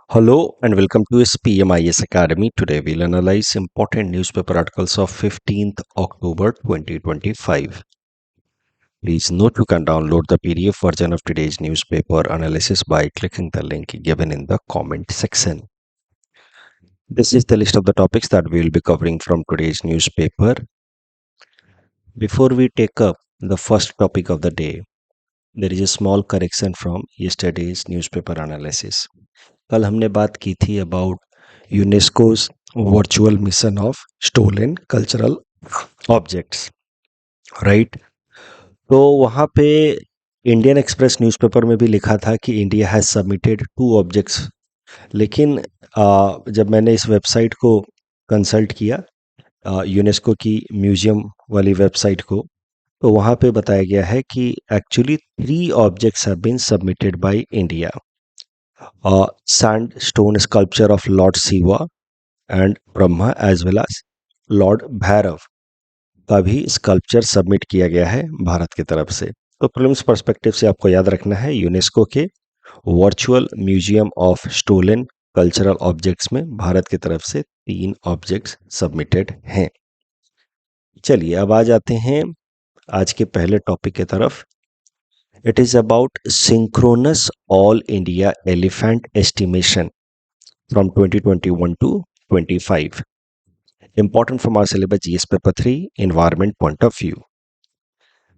Hello and welcome to SPMIS Academy. Today we'll analyze important newspaper articles of 15th October 2025. Please note you can download the PDF version of today's newspaper analysis by clicking the link given in the comment section. This is the list of the topics that we will be covering from today's newspaper. Before we take up the first topic of the day, there is a small correction from yesterday's newspaper analysis. कल हमने बात की थी about UNESCO's virtual mission of stolen cultural objects, right. तो वहाँ पे Indian express newspaper में भी लिखा था कि इंडिया हैज़ सबमिटेड 2 ऑब्जेक्ट्स, लेकिन जब मैंने इस वेबसाइट को कंसल्ट किया, यूनेस्को की म्यूज़ियम वाली वेबसाइट को, तो वहाँ पे बताया गया है कि actually 3 objects have been submitted by India. Sandstone sculpture of Lord Shiva and Brahma as well as Lord Bhairav का भी स्कल्पचर सबमिट किया गया है भारत की तरफ से. तो प्रीलिम्स पर्सपेक्टिव से आपको याद रखना है यूनेस्को के virtual museum of stolen cultural objects में भारत की तरफ से 3 ऑब्जेक्ट्स सबमिटेड हैं. चलिए अब आ जाते हैं आज के पहले टॉपिक की तरफ. It is about synchronous all India elephant estimation from 2021 to 25. Important from our syllabus GS paper 3 environment point of view.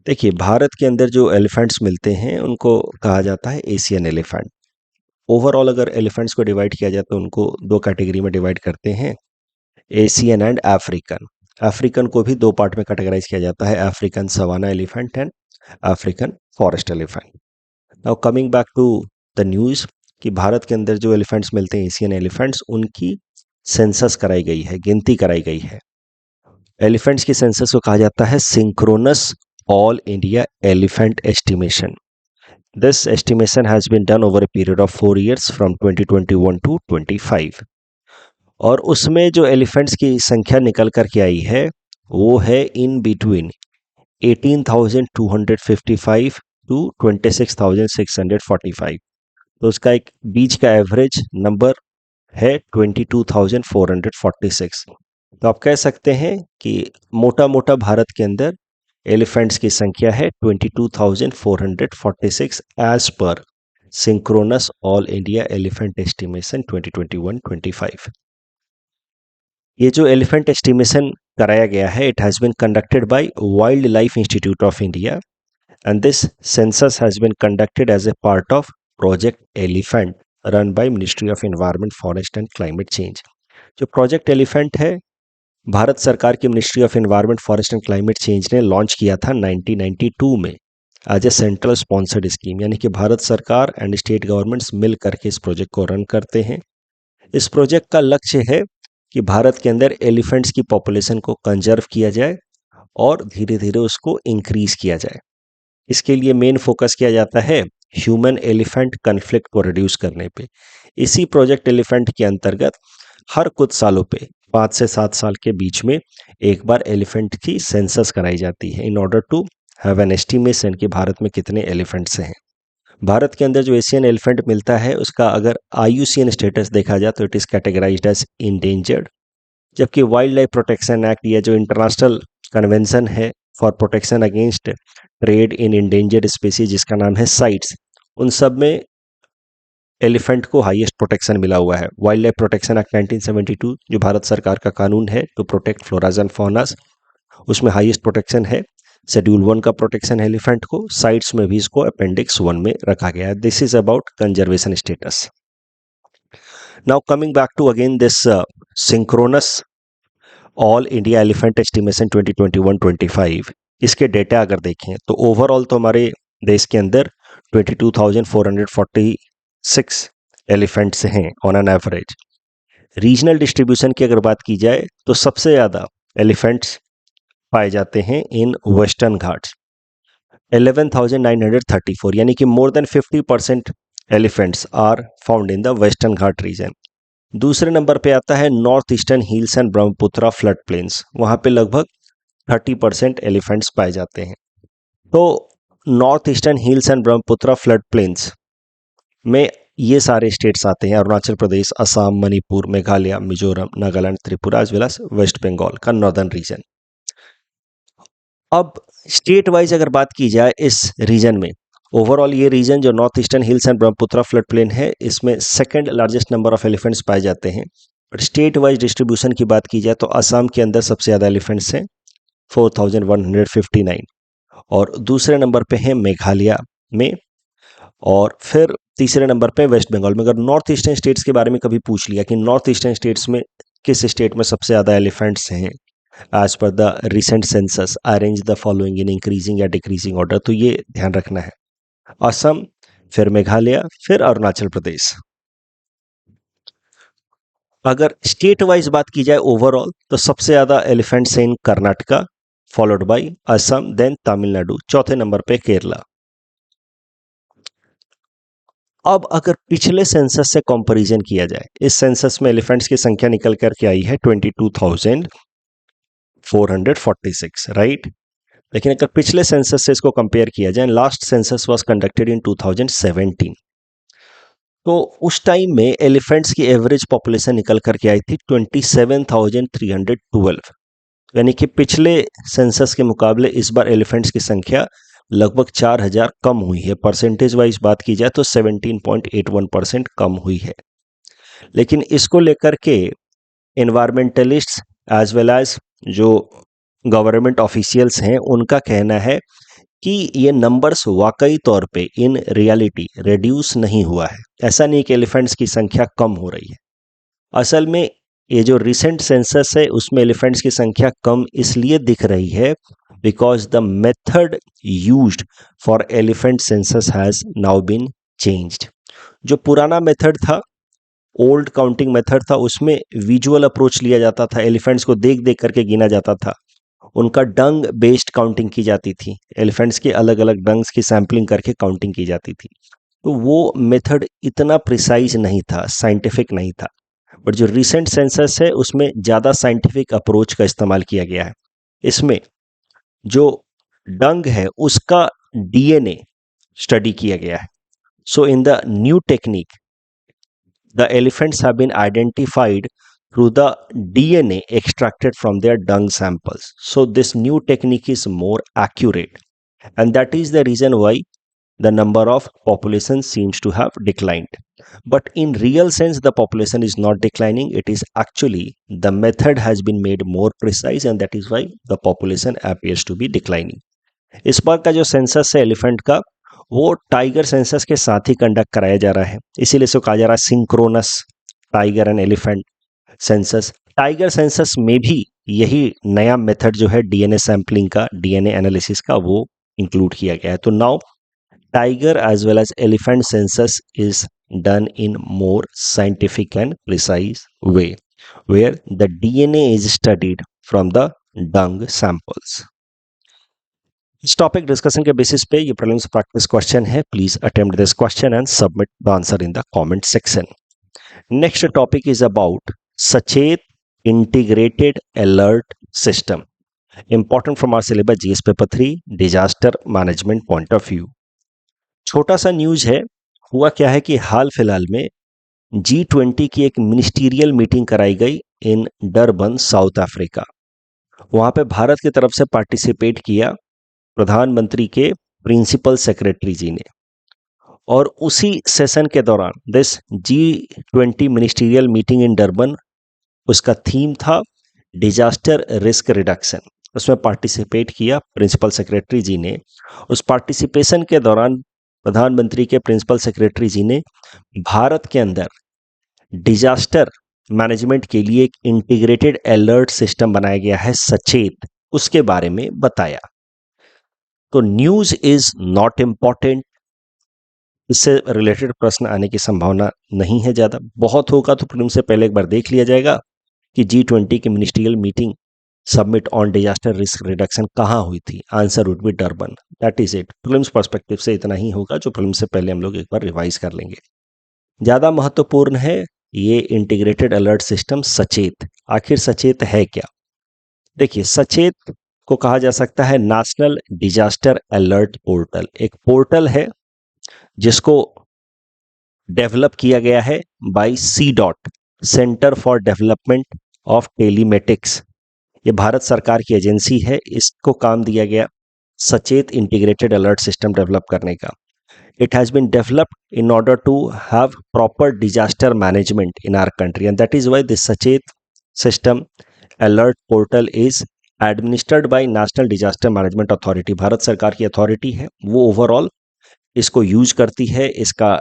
देखिए भारत के अंदर जो एलिफेंट्स मिलते हैं उनको कहा जाता है एशियन एलिफेंट. ओवरऑल अगर एलिफेंट्स को डिवाइड किया जाए तो उनको 2 कैटेगरी में डिवाइड करते हैं, एशियन एंड अफ्रीकन. अफ्रीकन को भी 2 पार्ट में कैटेगराइज किया जाता है, African savanna elephant and African forest elephant. Now coming back to the news कि भारत के अंदर जो एलिफेंट्स मिलते हैं एशियन एलिफेंट्स, उनकी सेंसस कराई गई है, गिनती कराई गई है. एलिफेंट्स की सेंसस को कहा जाता है synchronous all India elephant estimation. This estimation has been done over a period of 4 years from 2021 to 25. और उसमें जो एलिफेंट्स की संख्या निकल कर के आई है वो है इन बिटवीन 18,255 टू 26,645. तो उसका एक बीच का एवरेज नंबर है 22,446. तो आप कह सकते हैं कि मोटा मोटा भारत के अंदर एलिफेंट्स की संख्या है 22,446 as per synchronous all India elephant estimation 2021-25. ये जो एलिफेंट एस्टिमेशन कराया गया है, it has been conducted by wild life institute of India and this census has been conducted as a part of Project Elephant run by Ministry of Environment, Forest and Climate Change. जो Project Elephant है भारत सरकार की ministry of environment forest and climate change ने launch किया था 1992 में as a central sponsored scheme, यानी कि भारत सरकार एंड स्टेट गवर्नमेंट्स मिल करके इस प्रोजेक्ट को रन करते हैं. इस प्रोजेक्ट का लक्ष्य है कि भारत के अंदर एलिफेंट्स की पॉपुलेशन को कंजर्व किया जाए और धीरे धीरे उसको इंक्रीज किया जाए. इसके लिए मेन फोकस किया जाता है ह्यूमन एलिफेंट कन्फ्लिक्ट को रिड्यूस करने पे. इसी प्रोजेक्ट एलिफेंट के अंतर्गत हर कुछ सालों पे 5 से 7 साल के बीच में एक बार एलिफेंट की सेंसस कराई जाती है in order to have an estimation कि भारत में कितने एलिफेंट्स हैं. भारत के अंदर जो एशियन एलिफेंट मिलता है उसका अगर IUCN स्टेटस देखा जाए तो it is categorized as endangered, जबकि वाइल्ड लाइफ प्रोटेक्शन एक्ट या जो इंटरनेशनल कन्वेंशन है for protection against trade in endangered species जिसका नाम है साइट्स, उन सब में एलिफेंट को हाईएस्ट प्रोटेक्शन मिला हुआ है. वाइल्ड लाइफ प्रोटेक्शन एक्ट 1972 जो भारत सरकार का कानून है टू प्रोटेक्ट फ्लोराज एंड फौनास, उसमें हाईएस्ट प्रोटेक्शन है. शेड्यूल 1 का प्रोटेक्शन है एलिफेंट को, साइट्स में भी इसको अपेंडिक्स 1 में रखा गया है. This is about conservation status. Now coming back to again this synchronous all India elephant estimation 2021-25. इसके डेटा अगर देखें तो ओवरऑल तो हमारे देश के अंदर 22,446 एलिफेंट्स हैं on an average. Regional distribution की अगर बात की जाए तो सबसे ज़्यादा एलिफेंट्स पाए जाते हैं इन वेस्टर्न घाट्स, 11,934, यानी कि more than 50% elephants are found in the western Ghat region. दूसरे नंबर पे आता है north eastern hills and Brahmaputra flood plains, वहाँ पे लगभग 30% एलिफेंट्स पाए जाते हैं. तो north eastern hills and Brahmaputra flood plains में ये सारे स्टेट्स आते हैं, Arunachal Pradesh, Assam, Manipur, Meghalaya, Mizoram, Nagaland, Tripura as well as west Bengal का नॉर्दर्न रीजन। अब स्टेट वाइज अगर बात की जाए इस रीजन में, ओवरऑल ये रीजन जो north eastern hills and Brahmaputra flood plain है, इसमें second largest number of elephants पाए जाते हैं। बट स्टेट वाइज डिस्ट्रीब्यूशन की बात की जाए तो असम के अंदर सबसे ज़्यादा एलिफेंट्स हैं, 4159, और दूसरे नंबर पे है मेघालय में, और फिर तीसरे नंबर पे वेस्ट बंगाल में। अगर नॉर्थ ईस्टर्न स्टेट्स के बारे में कभी पूछ लिया कि नॉर्थ ईस्टर्न स्टेट्स में किस स्टेट में सबसे ज़्यादा एलिफेंट्स हैं as per the recent census, arrange the following in increasing या डिक्रीजिंग ऑर्डर, तो ये ध्यान रखना है, असम, फिर मेघालय, फिर अरुणाचल प्रदेश। अगर स्टेट वाइज बात की जाए ओवरऑल तो सबसे ज्यादा एलिफेंट्स हैं in Karnataka, followed by Assam, then Tamil Nadu, चौथे नंबर पे केरला। अब अगर पिछले सेंसस से कंपैरिजन किया जाए, इस सेंसस में एलिफेंट्स की संख्या निकल करके आई है 22,446, राइट। लेकिन अगर पिछले सेंसस से इसको कंपेयर किया जाए, last census was conducted in 2017, तो उस टाइम में एलिफेंट्स की एवरेज पॉपुलेशन निकल करके आई थी 27,312, यानी कि पिछले सेंसस के मुकाबले इस बार एलिफेंट्स की संख्या लगभग 4,000 कम हुई है। परसेंटेज वाइज बात की जाए तो 17.81% कम हुई है। लेकिन इसको लेकर के एनवायरमेंटलिस्ट्स एज वेल एज जो गवर्नमेंट ऑफिशियल्स हैं, उनका कहना है कि ये नंबर्स वाकई तौर पे इन रियलिटी रिड्यूस नहीं हुआ है। ऐसा नहीं कि एलिफेंट्स की संख्या कम हो रही है। असल में ये जो रिसेंट सेंसस है उसमें एलिफेंट्स की संख्या कम इसलिए दिख रही है because the method used for elephant census has now been changed. जो पुराना मेथड था, ओल्ड काउंटिंग मेथड था, उसमें विजुअल अप्रोच लिया जाता था, एलिफेंट्स को देख देख करके गिना जाता था, उनका डंग बेस्ड काउंटिंग की जाती थी, एलिफेंट्स के अलग अलग डंग्स की सैंपलिंग करके काउंटिंग की जाती थी। तो वो मेथड इतना प्रिसाइज नहीं था, साइंटिफिक नहीं था। बट जो रिसेंट सेंसस है उसमें ज़्यादा साइंटिफिक अप्रोच का इस्तेमाल किया गया है। इसमें जो डंग है उसका डीएनए स्टडी किया गया है। So in the new technique the elephants have been identified through the DNA extracted from their dung samples. So this new technique is more accurate, and that is the reason why the number of population seems to have declined. But in real sense the population is not declining, it is actually the method has been made more precise, and that is why the population appears to be declining. इस बार का जो census है elephant का, वो tiger census के साथ ही conduct कराया जा रहा है, इसीलिए इसको कहा जा रहा है synchronous tiger and elephant census. Tiger census में भी यही नया मेथड जो है डीएनए सैंपलिंग का, डीएनए एनालिसिस का, वो इंक्लूड किया गया है। तो now tiger as well as elephant census is done in more scientific and precise way, where the DNA is studied from the dung samples. इस टॉपिक डिस्कशन के basis पे ये प्रीलिम्स प्रैक्टिस क्वेश्चन है। Please attempt this question and submit the answer in the comment section. Next topic is about Sachet integrated alert system, important from our syllabus GS paper 3 disaster management point of view. छोटा सा news है, हुआ क्या है कि हाल फिलहाल में G20 की एक मिनिस्टीरियल मीटिंग कराई गई इन डरबन, साउथ अफ्रीका। वहां पे भारत की तरफ से पार्टिसिपेट किया प्रधानमंत्री के प्रिंसिपल सेक्रेटरी जी ने, और उसी सेशन के दौरान this G20 ministerial meeting in Durban, उसका थीम था डिजास्टर रिस्क रिडक्शन। उसमें पार्टिसिपेट किया प्रिंसिपल सेक्रेटरी जी ने। उस पार्टिसिपेशन के दौरान प्रधानमंत्री के प्रिंसिपल सेक्रेटरी जी ने भारत के अंदर डिजास्टर मैनेजमेंट के लिए एक इंटीग्रेटेड अलर्ट सिस्टम बनाया गया है सचेत, उसके बारे में बताया। तो न्यूज इज नॉट इम्पॉर्टेंट, इससे रिलेटेड प्रश्न आने की संभावना नहीं है ज़्यादा। बहुत होगा तो प्रीलिम्स से पहले एक बार देख लिया जाएगा कि G20 की ministerial meeting submit on disaster risk reduction कहाँ हुई थी। Answer would be Durban, that is it. Prelims perspective से इतना ही होगा जो प्रीलिम्स से पहले हम लोग एक बार रिवाइज कर लेंगे। ज़्यादा महत्वपूर्ण है ये इंटीग्रेटेड अलर्ट सिस्टम सचेत। आखिर सचेत है क्या? देखिए, सचेत को कहा जा सकता है नेशनल डिजास्टर अलर्ट पोर्टल। एक पोर्टल है जिसको डेवलप किया गया है by C dot, centre for development of telematics. ये भारत सरकार की एजेंसी है, इसको काम दिया गया सचेत इंटीग्रेटेड अलर्ट सिस्टम डेवलप करने का। It has been developed in order to have proper disaster management in our country, and that is why this Sachet system alert portal is administered by National Disaster Management Authority। Bharat सरकार की authority है, वो overall इसको use करती है, इसका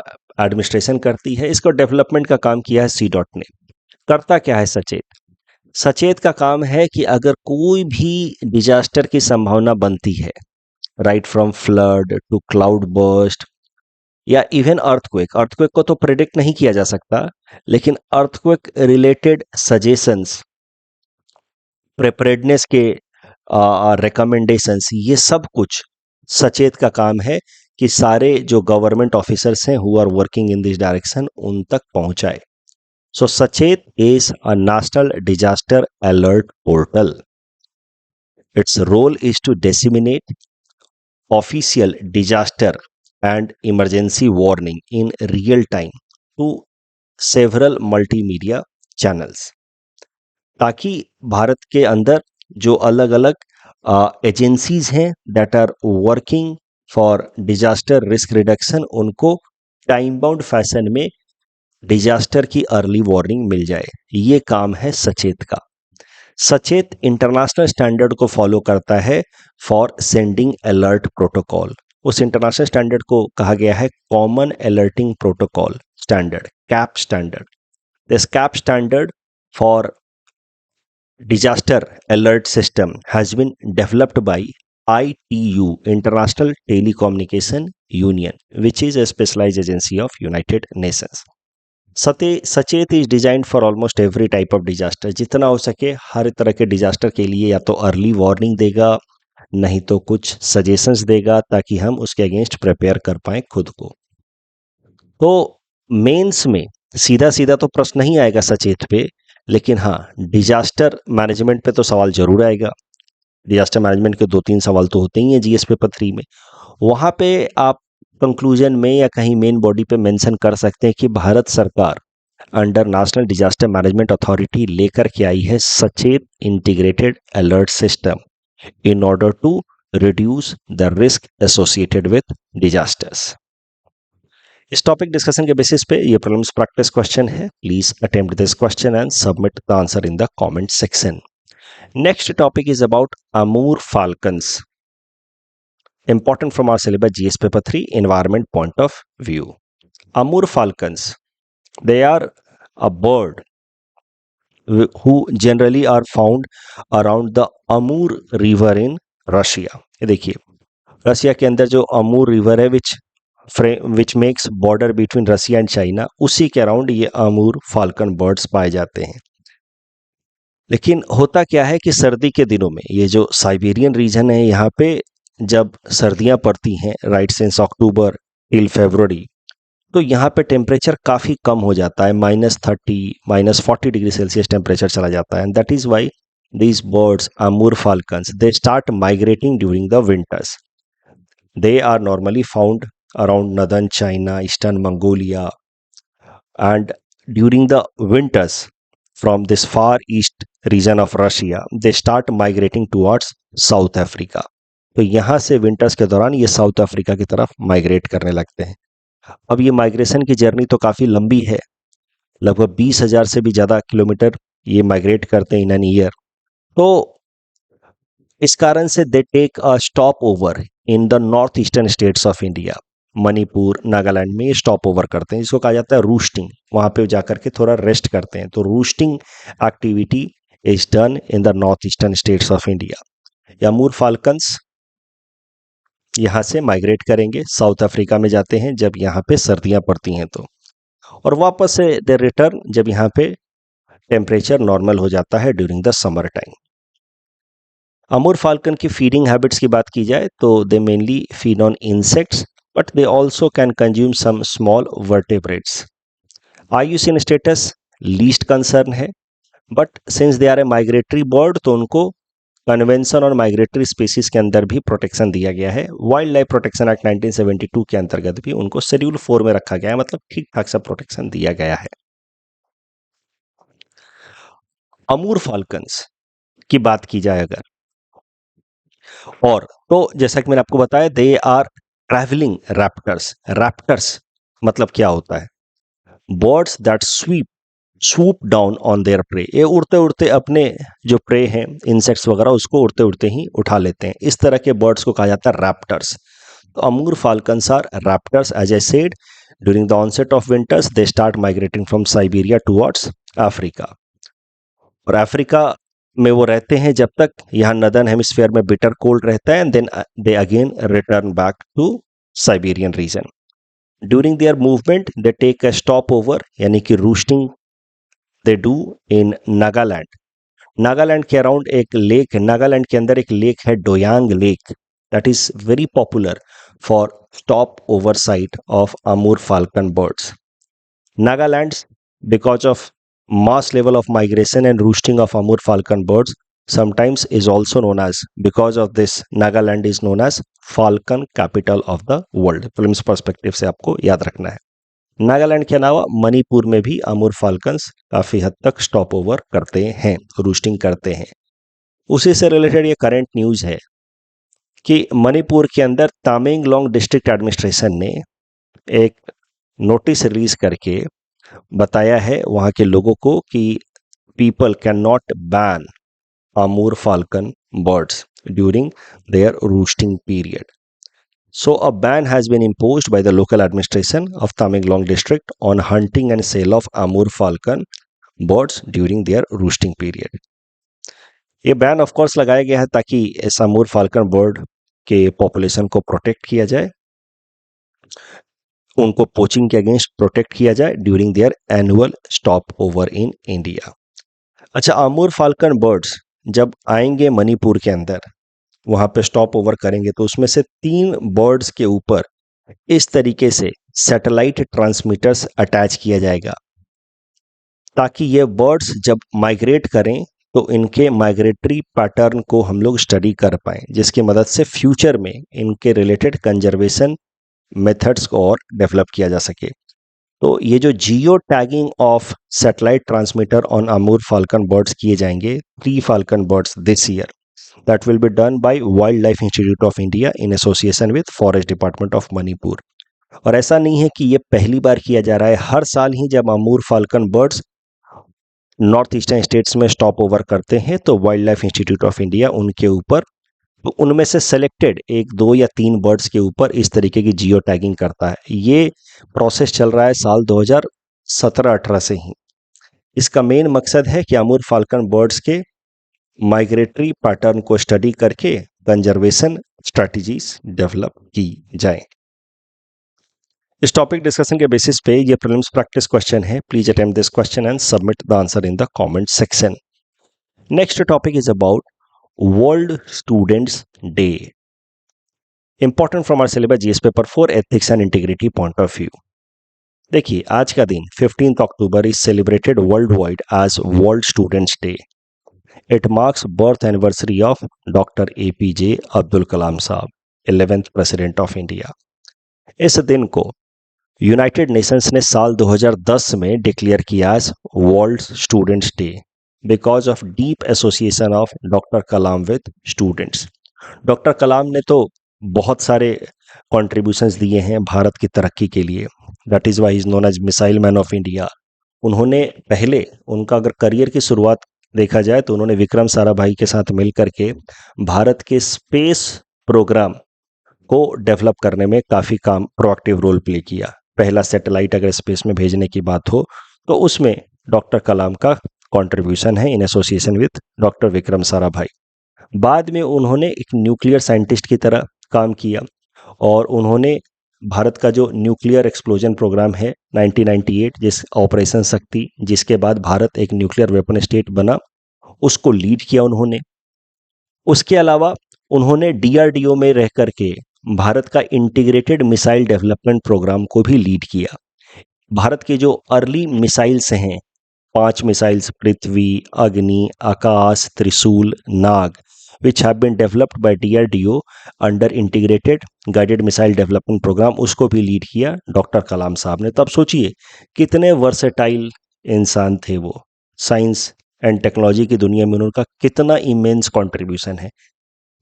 administration करती है, इसको डेवलपमेंट का काम किया है सी डॉट ने। करता क्या है सचेत? सचेत का काम है कि अगर कोई भी डिजास्टर की संभावना बनती है, right from flood to cloud burst or even earthquake, earthquake को तो प्रिडिक्ट नहीं किया जा सकता, लेकिन अर्थक्वेक रिलेटेड सजेशंस, प्रिपेयर्डनेस के रिकमेंडेशंस, ये सब कुछ सचेत का काम है कि सारे जो गवर्नमेंट ऑफिसर्स हैं who are working in this direction उन तक पहुंचाए। So Sachet is a national disaster alert portal. Its role is to disseminate official disaster and emergency warning in real time to several multimedia channels, ताकि भारत के अंदर जो अलग अलग एजेंसीज हैं that are working for disaster risk reduction, उनको time bound fashion में disaster की अर्ली वार्निंग मिल जाए। ये काम है सचेत का। सचेत इंटरनेशनल स्टैंडर्ड को फॉलो करता है फॉर सेंडिंग अलर्ट प्रोटोकॉल। उस इंटरनेशनल स्टैंडर्ड को कहा गया है Common Alerting Protocol standard, CAP standard. This CAP standard for disaster alert system has been developed by ITU, International Telecommunication Union, which is a specialised agency of United Nations. Sachet is designed for almost every type of disaster. जितना हो सके हर तरह के disaster के लिए या तो early warning देगा, नहीं तो कुछ सजेशंस देगा, ताकि हम उसके अगेंस्ट प्रिपेयर कर पाए खुद को। तो मेंस में सीधा सीधा तो प्रश्न नहीं आएगा सचेत पे, लेकिन हाँ डिजास्टर मैनेजमेंट पे तो सवाल जरूर आएगा। डिजास्टर मैनेजमेंट के 2-3 सवाल तो होते ही हैं जीएस पेपर 3 में। वहां पे आप कंक्लूजन में या कहीं मेन बॉडी पे मेंशन कर सकते हैं कि भारत सरकार under national disaster management authority लेकर के आई है सचेत integrated alert system in order to reduce the risk associated with disasters। इस टॉपिक डिस्कशन के बेसिस पे ये प्रॉब्लम्स प्रैक्टिस क्वेश्चन है। Please attempt this question and submit the answer in the comment section. Next topic is about Amur falcons, important from our syllabus GS paper 3 environment point of view. Amur falcons, they are a bird who generally are found around the Amur river in Russia। ये देखिए Russia के अंदर जो अमूर river है which makes border between Russia and China, उसी के around ये अमूर falcon birds पाए जाते हैं। लेकिन होता क्या है कि सर्दी के दिनों में ये जो साइबेरियन रीजन है, यहाँ पे जब सर्दियां पड़ती हैं राइट सिंस अक्टूबर टिल फरवरी, तो यहाँ पे टेम्परेचर काफ़ी कम हो जाता है, -30 -40 डिग्री सेल्सियस टेम्परेचर चला जाता है। And that is why these birds Amur falcons they start migrating during the winters. They are normally found around northern China, eastern Mongolia, and during the winters from this far east region of Russia they start migrating towards South Africa। तो यहाँ से winters के दौरान ये south Africa की तरफ migrate करने लगते हैं। अब ये माइग्रेशन की जर्नी तो काफ़ी लंबी है, लगभग 20,000 से भी ज़्यादा किलोमीटर ये माइग्रेट करते हैं इन एन ईयर। तो इस कारण से they take a stop over in the north eastern states of India, Manipur, Nagaland में ये स्टॉप ओवर करते हैं, जिसको कहा जाता है रूस्टिंग। वहाँ पे जाकर के थोड़ा रेस्ट करते हैं। तो roosting activity is done in the north eastern states of India. Amur falcons यहाँ से माइग्रेट करेंगे, साउथ अफ्रीका में जाते हैं जब यहाँ पे सर्दियाँ पड़ती हैं तो, और वापस से दे रिटर्न जब यहाँ पे टेम्परेचर नॉर्मल हो जाता है during the summer time. Amur falcon की फीडिंग हैबिट्स की बात की जाए तो they mainly feed on insects, but they also can consume some small vertebrates. IUCN status least concern है, but since they are a migratory bird तो उनको convention और माइग्रेटरी स्पीसीज के अंदर भी प्रोटेक्शन दिया गया है। वाइल्ड लाइफ प्रोटेक्शन एक्ट 1972 के अंतर्गत भी उनको शेड्यूल 4 में रखा गया है, मतलब ठीक ठाक सा प्रोटेक्शन दिया गया है। अमूर फाल्कन्स की बात की जाए अगर, और तो जैसा कि मैंने आपको बताया, they are travelling raptors. Raptors मतलब क्या होता है? Birds that swoop down on their prey. ये उड़ते उड़ते अपने जो प्रे हैं, इंसेक्ट्स वगैरह, उसको उड़ते उड़ते ही उठा लेते हैं। इस तरह के बर्ड्स को कहा जाता है रैप्टर्स। तो Amur falcons are raptors. As I said, during the onset of winters they start migrating from Siberia towards Africa. और अफ्रीका में वो रहते हैं जब तक यहाँ नदर्न हेमिस्फीयर में बिटर कोल्ड रहता है, and then they again return back to Siberian region. During their movement they take a stop over, यानी कि roosting they do in Nagaland. Nagaland के अराउंड एक लेक है, नागालैंड के अंदर एक लेक है, Doyang lake, that is very popular for stop over site of Amur falcon birds. Nagaland, because of mass level of migration and roosting of Amur falcon birds, sometimes is also known as, because of this, Nagaland is known as falcon capital of the world. Films perspective से आपको याद रखना है। नागालैंड के अलावा मणिपुर में भी अमूर falcons काफी हद तक स्टॉप ओवर करते हैं, रूस्टिंग करते हैं। उसी से रिलेटेड ये करंट न्यूज है कि मणिपुर के अंदर तामेंगलोंग डिस्ट्रिक्ट एडमिनिस्ट्रेशन ने एक नोटिस रिलीज करके बताया है वहां के लोगों को कि people can not ban Amur falcon birds during their roosting period. So a ban has been imposed by the local administration of Tamenglong district on hunting and sale of Amur falcon birds during their roosting period. ये ban of course लगाया गया है ताकि इस अमूर falcon bird के population को protect किया जाए, उनको पोचिंग के अगेंस्ट प्रोटेक्ट किया जाए during their annual stop over in India. अच्छा, अमूर फाल्कन बर्ड्स जब आएंगे मणिपुर के अंदर, वहां पे स्टॉप ओवर करेंगे, तो उसमें से 3 बर्ड्स के ऊपर इस तरीके से सैटेलाइट ट्रांसमीटर्स अटैच किया जाएगा ताकि ये बर्ड्स जब माइग्रेट करें तो इनके माइग्रेटरी पैटर्न को हम लोग स्टडी कर पाएं, जिसकी मदद से फ्यूचर में इनके रिलेटेड कंजर्वेशन मेथड्स को और डेवलप किया जा सके. तो ये जो geo tagging of satellite transmitter on Amur falcon birds किए जाएंगे, 3 falcon birds this year, that will be done by Wildlife Institute of India in association with Forest Department of Manipur. और ऐसा नहीं है कि ये पहली बार किया जा रहा है, हर साल ही जब Amur falcon birds north eastern states में स्टॉप ओवर करते हैं तो wild life institute of India उनके ऊपर, तो उनमें से सेलेक्टेड 1, 2 या 3 बर्ड्स के ऊपर इस तरीके की जियो टैगिंग करता है. ये प्रोसेस चल रहा है साल 2017-18 से ही. इसका मेन मकसद है कि अमूर फाल्कन बर्ड्स के माइग्रेटरी पैटर्न को स्टडी करके कंजर्वेशन स्ट्रेटजीज डेवलप की जाए. इस टॉपिक डिस्कशन के बेसिस पे ये प्रीलिम्स प्रैक्टिस क्वेश्चन है. Please attempt this question and submit the answer in the comment section. Next topic is about world students day. Important from our syllabus GS paper 4 ethics and integrity point of view. देखिए, आज का दिन 15 October is celebrated world wide as world students day. It marks birth anniversary of Dr. APJ Abdul Kalam साहब, 11th President of India. इस दिन को United Nations ने साल 2010 में डिक्लेयर किया as world students Day because of deep association of doctor Kalam with students. Doctor Kalam ने तो बहुत सारे कॉन्ट्रीब्यूशंस दिए हैं भारत की तरक्की के लिए. That is why is known as missile man of India. उन्होंने पहले, उनका अगर करियर की शुरुआत देखा जाए तो उन्होंने विक्रम साराभाई के साथ मिल करके भारत के स्पेस प्रोग्राम को डेवलप करने में काफ़ी प्रोएक्टिव रोल प्ले किया. पहला सैटेलाइट अगर स्पेस में भेजने की बात हो तो उसमें डॉक्टर कलाम का कंट्रीब्यूशन है in association with doctor Vikram Sarabhai. बाद में उन्होंने एक न्यूक्लियर साइंटिस्ट की तरह काम किया और उन्होंने भारत का जो न्यूक्लियर एक्सप्लोजन प्रोग्राम है 1998, जिस ऑपरेशन शक्ति, जिसके बाद भारत एक न्यूक्लियर वेपन स्टेट बना, उसको लीड किया उन्होंने. उसके अलावा उन्होंने डीआरडीओ में रह करके भारत का इंटीग्रेटेड मिसाइल डेवलपमेंट प्रोग्राम को भी लीड किया. भारत के जो अर्ली मिसाइल्स हैं, 5 missiles, Prithvi, Agni, Akash, Trishul, Nag, which have been developed by DRDO under integrated guided missile development programme, उसको भी लीड किया डॉक्टर कलाम साहब ने। तब सोचिए कितने वर्सेटाइल इंसान थे वो। साइंस एंड टेक्नोलॉजी की दुनिया में उनका कितना इमेंस कंट्रीब्यूशन है।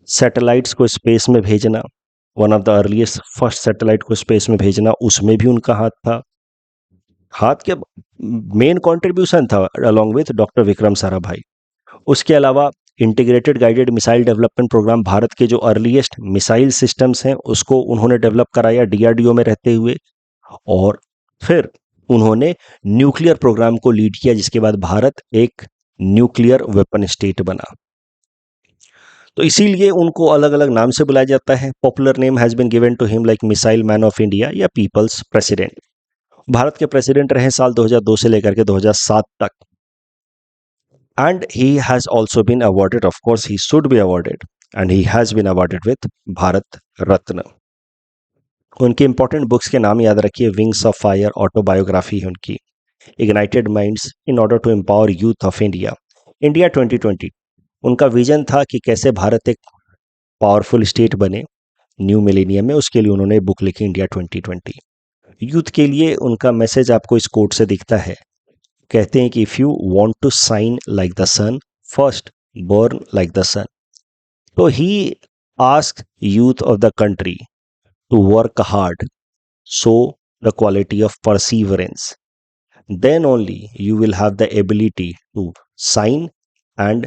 सैटेलाइट्स को स्पेस में भेजना, one of the earliest first satellite को स्पेस में भेजना, उसमें भी उनका हाथ था। हाथ के मेन कंट्रीब्यूशन था along with doctor Vikram Sarabhai. उसके अलावा integrated guided missile development programme, भारत के जो अर्लीस्ट मिसाइल सिस्टम्स हैं उसको उन्होंने डेवलप कराया DRDO में रहते हुए। और फिर उन्होंने न्यूक्लियर प्रोग्राम को लीड किया, जिसके बाद भारत एक न्यूक्लियर वेपन स्टेट बना। तो इसीलिए उनको अलग अलग नाम से बुलाया जाता है। Popular name has been given to him like missile man of India या पीपल्स प्रेसिडेंट। भारत के प्रेसिडेंट रहे साल 2002 से लेकर के 2007 तक। And he has also been awarded, of course he should be awarded, and he has been awarded with Bharat Ratna. उनकी important books के नाम याद रखिए। विंग्स ऑफ फायर ऑटोबायोग्राफी है उनकी, ignited minds in order to empower youth of India, India 2020। उनका vision था कि कैसे भारत एक पावरफुल स्टेट बने न्यू मिलेनियम में, उसके लिए उन्होंने बुक लिखी इंडिया 2020। यूथ के लिए उनका मैसेज आपको इस कोट से दिखता है। कहते हैं कि if you want to shine like the sun, first burn like the sun. तो he ask youth of the country to work hard, show the quality of perseverance, then only you will have the ability to shine and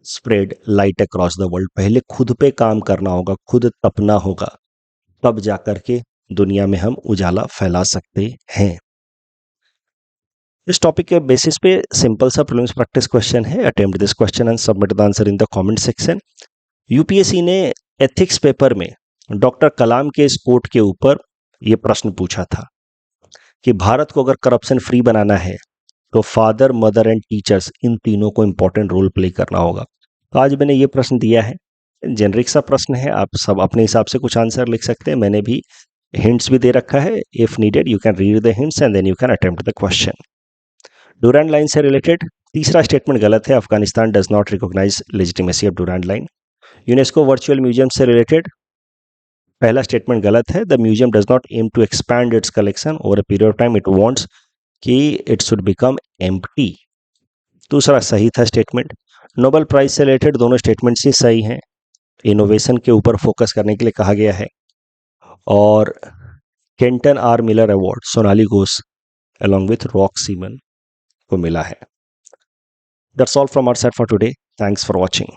spread light across the world। पहले खुद पे काम करना होगा, खुद तपना होगा, तब जाकर के दुनिया में हम उजाला फैला सकते हैं। इस टॉपिक के बेसिस पे सिंपल सा प्रीलिम्स प्रैक्टिस क्वेश्चन है। Attempt this question and submit the answer in the comment section. UPSC ने एथिक्स पेपर में डॉक्टर कलाम के इस कोट के ऊपर ये प्रश्न पूछा था कि भारत को अगर करप्शन फ्री बनाना है तो फादर, मदर एंड टीचर्स, इन तीनों को इंपॉर्टेंट रोल प्ले करना होगा। तो आज मैंने ये प्रश्न दिया है, जेनरिक सा प्रश्न है, आप सब अपने हिसाब से कुछ आंसर लिख सकते हैं। मैंने भी हिंट्स भी दे रखा है। If needed you can read the hints and then you can attempt the question. Durand line से रिलेटेड तीसरा स्टेटमेंट गलत है। Afghanistan does not recognise legitimacy of Durand line. UNESCO virtual museum से रिलेटेड पहला स्टेटमेंट गलत है। The museum does not aim to expand its collection over a period of time, it wants कि it should become empty. दूसरा सही था statement. Nobel prize से related दोनों स्टेटमेंट्स ही सही हैं। इनोवेशन के ऊपर फोकस करने के लिए कहा गया है। और Kenton R Miller award Sonali Ghosh along with Rock Seaman को मिला है। That's all from our side for today. Thanks for watching.